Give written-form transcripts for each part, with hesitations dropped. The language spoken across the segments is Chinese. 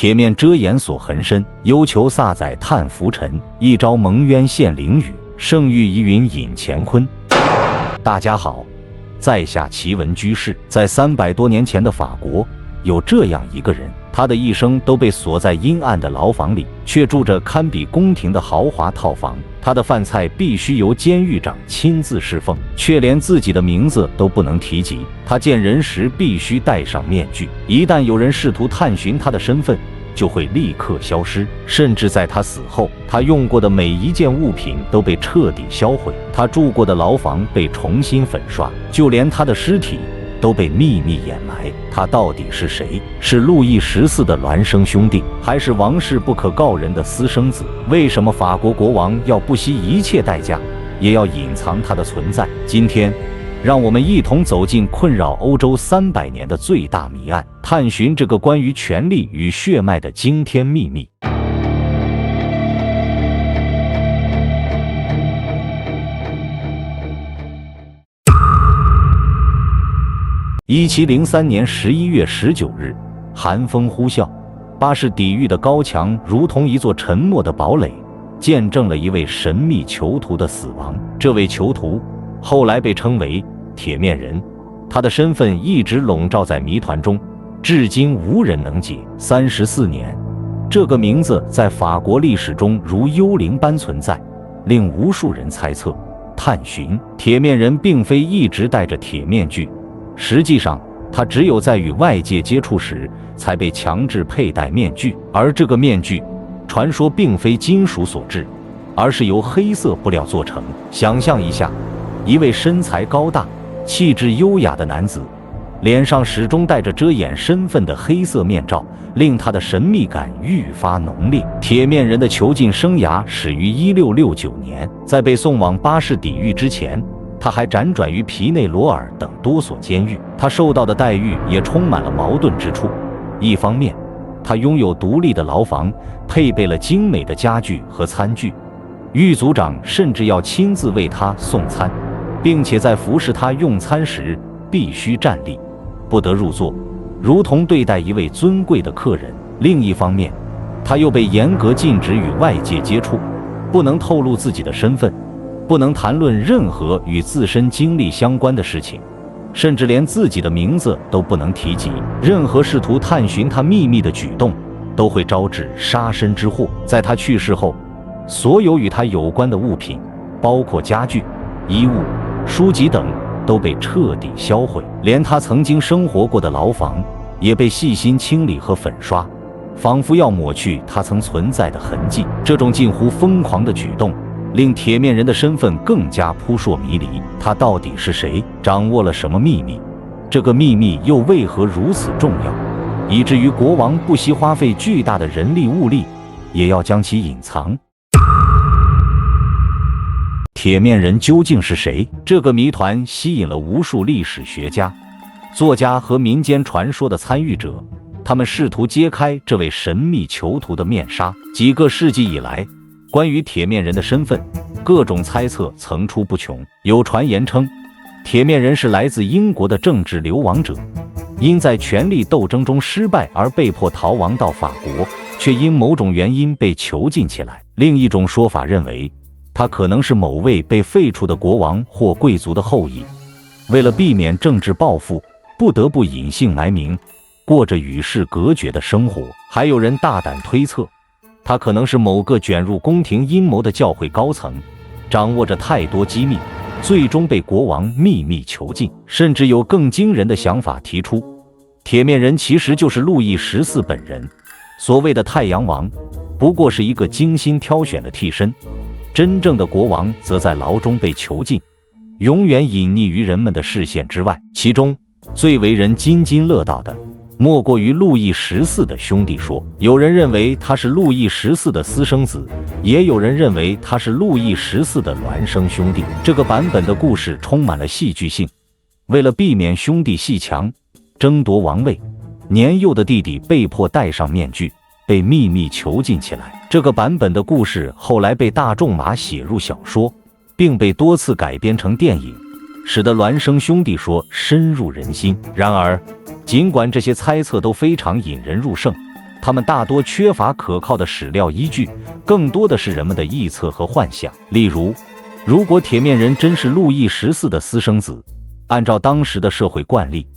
铁面遮掩所横深，忧求萨载叹浮沉。一朝蒙冤现灵雨，圣谕疑云引乾坤。大家好，在下奇闻居士。在300多年前的法国，有这样一个人，他的一生都被锁在阴暗的牢房里，却住着堪比宫廷的豪华套房。他的饭菜必须由监狱长亲自侍奉，却连自己的名字都不能提及。他见人时必须戴上面具，一旦有人试图探寻他的身份，就会立刻消失，甚至在他死后，他用过的每一件物品都被彻底销毁，他住过的牢房被重新粉刷，就连他的尸体都被秘密掩埋。他到底是谁？是路易14的孪生兄弟，还是王室不可告人的私生子？为什么法国国王要不惜一切代价，也要隐藏他的存在？今天，让我们一同走进困扰欧洲300年的最大谜案，探寻这个关于权力与血脉的惊天秘密。1703年11月19日，寒风呼啸，巴士底狱的高墙如同一座沉默的堡垒，见证了一位神秘囚徒的死亡。这位囚徒后来被称为铁面人，他的身份一直笼罩在谜团中，至今无人能解。34年，这个名字在法国历史中如幽灵般存在，令无数人猜测、探寻。铁面人并非一直戴着铁面具，实际上，他只有在与外界接触时才被强制佩戴面具，而这个面具，传说并非金属所制，而是由黑色布料做成。想象一下，一位身材高大、气质优雅的男子，脸上始终戴着遮掩身份的黑色面罩，令他的神秘感愈发浓烈。铁面人的囚禁生涯始于1669年，在被送往巴士底狱之前，他还辗转于皮内罗尔等多所监狱，他受到的待遇也充满了矛盾之处。一方面，他拥有独立的牢房，配备了精美的家具和餐具，狱卒长甚至要亲自为他送餐，并且在服侍他用餐时必须站立，不得入座，如同对待一位尊贵的客人。另一方面，他又被严格禁止与外界接触，不能透露自己的身份，不能谈论任何与自身经历相关的事情，甚至连自己的名字都不能提及。任何试图探寻他秘密的举动都会招致杀身之祸。在他去世后，所有与他有关的物品，包括家具、衣物、书籍等，都被彻底销毁，连他曾经生活过的牢房也被细心清理和粉刷，仿佛要抹去他曾存在的痕迹。这种近乎疯狂的举动令铁面人的身份更加扑朔迷离。他到底是谁？掌握了什么秘密？这个秘密又为何如此重要，以至于国王不惜花费巨大的人力物力，也要将其隐藏？铁面人究竟是谁？这个谜团吸引了无数历史学家、作家和民间传说的参与者，他们试图揭开这位神秘囚徒的面纱。几个世纪以来，关于铁面人的身份，各种猜测层出不穷。有传言称，铁面人是来自英国的政治流亡者，因在权力斗争中失败而被迫逃亡到法国，却因某种原因被囚禁起来。另一种说法认为，他可能是某位被废除的国王或贵族的后裔，为了避免政治报复，不得不隐姓埋名，过着与世隔绝的生活。还有人大胆推测，他可能是某个卷入宫廷阴谋的教会高层，掌握着太多机密，最终被国王秘密囚禁。甚至有更惊人的想法提出，铁面人其实就是路易14本人。所谓的太阳王不过是一个精心挑选的替身，真正的国王则在牢中被囚禁，永远隐匿于人们的视线之外。其中最为人津津乐道的，莫过于路易14的兄弟说。有人认为他是路易14的私生子，也有人认为他是路易14的孪生兄弟。这个版本的故事充满了戏剧性。为了避免兄弟阋墙争夺王位，年幼的弟弟被迫戴上面具，被秘密囚禁起来。这个版本的故事后来被大仲马写入小说，并被多次改编成电影，使得孪生兄弟说深入人心。然而，尽管这些猜测都非常引人入胜，它们大多缺乏可靠的史料依据，更多的是人们的臆测和幻想。例如，如果铁面人真是路易14的私生子，按照当时的社会惯例，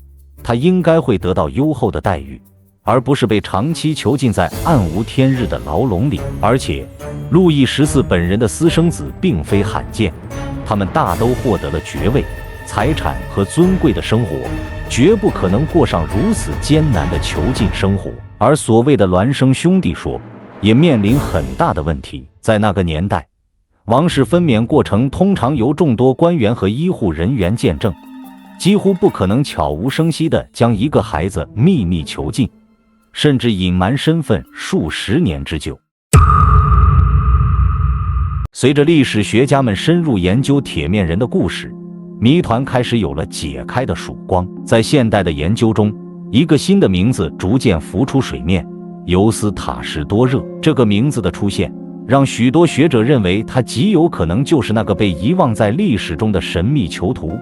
他应该会得到优厚的待遇，而不是被长期囚禁在暗无天日的牢笼里。而且，路易14本人的私生子并非罕见，他们大都获得了爵位、财产和尊贵的生活，绝不可能过上如此艰难的囚禁生活。而所谓的孪生兄弟说，也面临很大的问题。在那个年代，王室分娩过程通常由众多官员和医护人员见证，几乎不可能悄无声息地将一个孩子秘密囚禁，甚至隐瞒身份数十年之久。随着历史学家们深入研究铁面人的故事，谜团开始有了解开的曙光。在现代的研究中，一个新的名字逐渐浮出水面——尤斯塔什多热。这个名字的出现，让许多学者认为他极有可能就是那个被遗忘在历史中的神秘囚徒，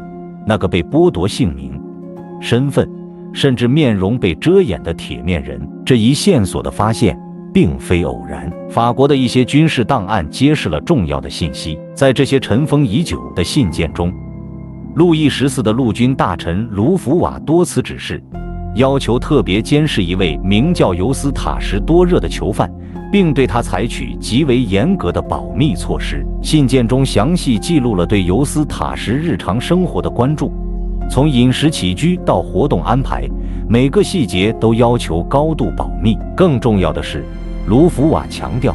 那个被剥夺姓名、身份，甚至面容被遮掩的铁面人。这一线索的发现并非偶然。法国的一些军事档案揭示了重要的信息。在这些尘封已久的信件中，路易14的陆军大臣卢福瓦多次指示，要求特别监视一位名叫尤斯塔什多热的囚犯，并对他采取极为严格的保密措施。信件中详细记录了对尤斯塔什日常生活的关注，从饮食起居到活动安排，每个细节都要求高度保密。更重要的是，卢福瓦强调，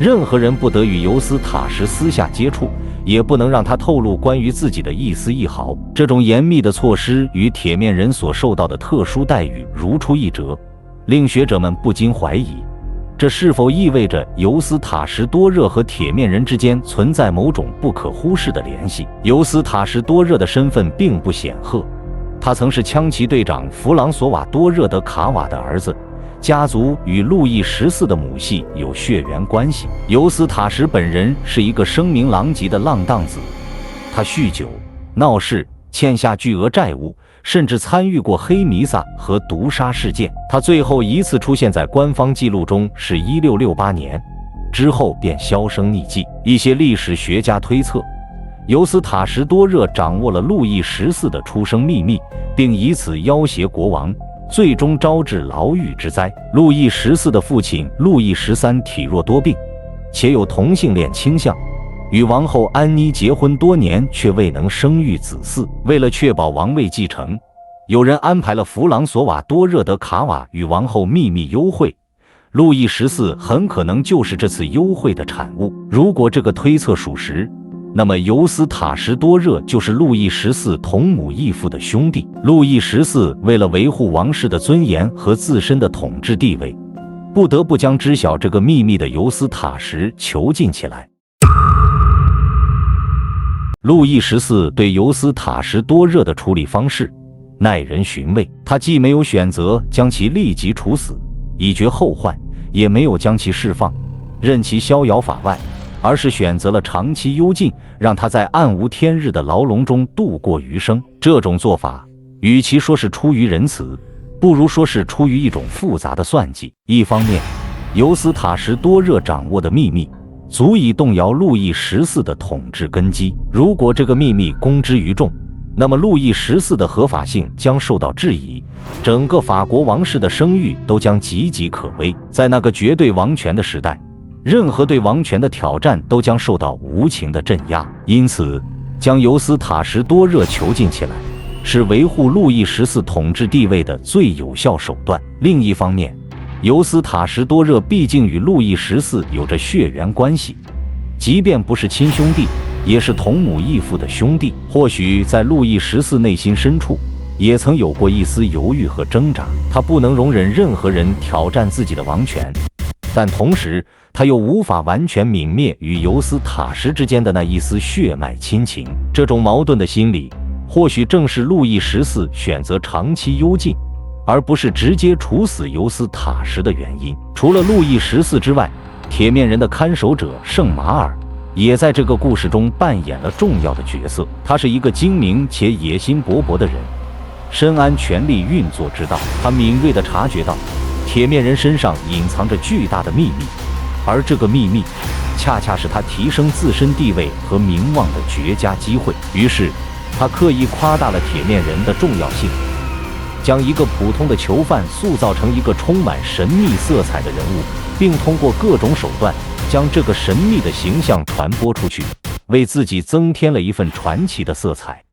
任何人不得与尤斯塔什私下接触，也不能让他透露关于自己的一丝一毫。这种严密的措施与铁面人所受到的特殊待遇如出一辙，令学者们不禁怀疑，这是否意味着尤斯塔什多热和铁面人之间存在某种不可忽视的联系？尤斯塔什多热的身份并不显赫，他曾是枪骑队长弗朗索瓦多热德卡瓦的儿子，家族与路易14的母系有血缘关系。尤斯塔什本人是一个声名狼藉的浪荡子，他酗酒、闹事，欠下巨额债务，甚至参与过黑弥撒和毒杀事件。他最后一次出现在官方记录中是1668年，之后便销声匿迹。一些历史学家推测，尤斯塔什多热掌握了路易14的出生秘密，并以此要挟国王，最终招致牢狱之灾。路易14的父亲路易13体弱多病，且有同性恋倾向，与王后安妮结婚多年却未能生育子嗣。为了确保王位继承，有人安排了弗朗索瓦多热德卡瓦与王后秘密幽会，路易14很可能就是这次幽会的产物。如果这个推测属实，那么尤斯塔什多热就是路易14同母异父的兄弟。路易14为了维护王室的尊严和自身的统治地位，不得不将知晓这个秘密的尤斯塔什囚禁起来。路易14对尤斯塔什多热的处理方式耐人寻味，他既没有选择将其立即处死以绝后患，也没有将其释放任其逍遥法外，而是选择了长期幽禁，让他在暗无天日的牢笼中度过余生。这种做法与其说是出于仁慈，不如说是出于一种复杂的算计。一方面，尤斯塔什多热掌握的秘密足以动摇路易14的统治根基，如果这个秘密公之于众，那么路易14的合法性将受到质疑，整个法国王室的声誉都将岌岌可危。在那个绝对王权的时代，任何对王权的挑战都将受到无情的镇压。因此，将尤斯塔什多热囚禁起来，是维护路易14统治地位的最有效手段。另一方面，尤斯塔什多热毕竟与路易14有着血缘关系，即便不是亲兄弟，也是同母异父的兄弟。或许在路易14内心深处，也曾有过一丝犹豫和挣扎。他不能容忍任何人挑战自己的王权，但同时他又无法完全泯灭与尤斯塔什之间的那一丝血脉亲情。这种矛盾的心理，或许正是路易14选择长期幽禁，而不是直接处死尤斯塔什的原因。除了路易14之外，铁面人的看守者圣马尔也在这个故事中扮演了重要的角色。他是一个精明且野心勃勃的人，深谙权力运作之道。他敏锐地察觉到，铁面人身上隐藏着巨大的秘密，而这个秘密恰恰是他提升自身地位和名望的绝佳机会。于是，他刻意夸大了铁面人的重要性，将一个普通的囚犯塑造成一个充满神秘色彩的人物，并通过各种手段将这个神秘的形象传播出去，为自己增添了一份传奇的色彩。